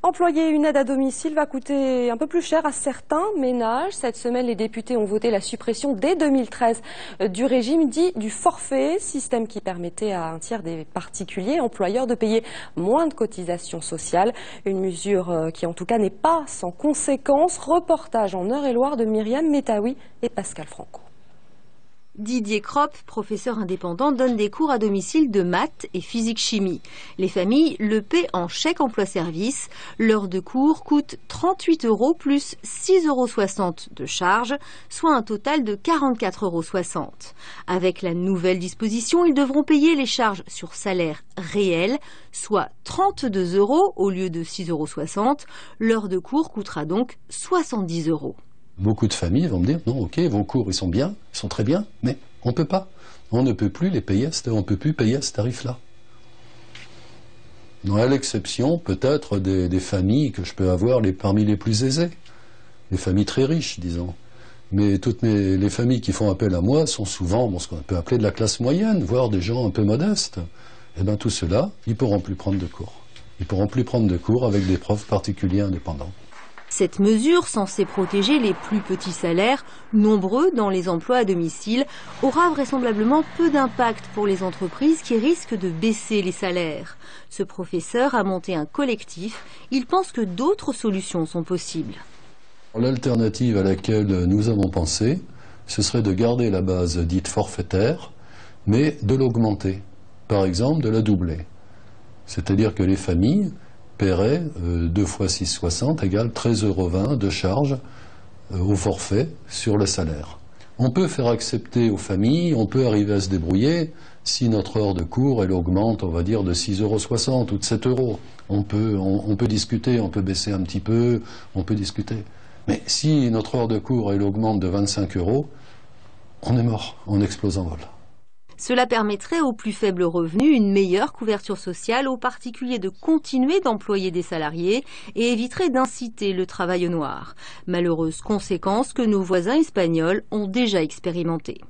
Employer une aide à domicile va coûter un peu plus cher à certains ménages. Cette semaine, les députés ont voté la suppression dès 2013 du régime dit du forfait, système qui permettait à un tiers des particuliers employeurs de payer moins de cotisations sociales. Une mesure qui en tout cas n'est pas sans conséquences. Reportage en Eure-et-Loire de Myriam Metaoui et Pascal Franco. Didier Kropp, professeur indépendant, donne des cours à domicile de maths et physique-chimie. Les familles le paient en chèque emploi-service. L'heure de cours coûte 38 € plus 6,60 € de charge, soit un total de 44,60 €. Avec la nouvelle disposition, ils devront payer les charges sur salaire réel, soit 32 € au lieu de 6,60 €. L'heure de cours coûtera donc 70 €. Beaucoup de familles vont me dire, non, ok, vos cours, ils sont bien, ils sont très bien, mais on peut pas. On ne peut plus les payer, on peut plus payer à ce tarif-là. À l'exception, peut-être, des familles que je peux avoir parmi les plus aisées. Les familles très riches, disons. Mais toutes les familles qui font appel à moi sont souvent ce qu'on peut appeler de la classe moyenne, voire des gens un peu modestes. Et bien tout cela, ils ne pourront plus prendre de cours. Ils ne pourront plus prendre de cours avec des profs particuliers indépendants. Cette mesure, censée protéger les plus petits salaires, nombreux dans les emplois à domicile, aura vraisemblablement peu d'impact pour les entreprises qui risquent de baisser les salaires. Ce professeur a monté un collectif. Il pense que d'autres solutions sont possibles. L'alternative à laquelle nous avons pensé, ce serait de garder la base dite forfaitaire, mais de l'augmenter. Par exemple, de la doubler. C'est-à-dire que les familles paierait 2 fois 6,60 égale 13,20 € de charge au forfait sur le salaire. On peut faire accepter aux familles, on peut arriver à se débrouiller si notre heure de cours elle augmente, on va dire, de 6,60 € ou de 7 €. On peut discuter, on peut baisser un petit peu, on peut discuter. Mais si notre heure de cours elle augmente de 25 €, on est mort, on explose en vol. Cela permettrait aux plus faibles revenus une meilleure couverture sociale, aux particuliers de continuer d'employer des salariés et éviterait d'inciter le travail au noir. Malheureuse conséquence que nos voisins espagnols ont déjà expérimentée.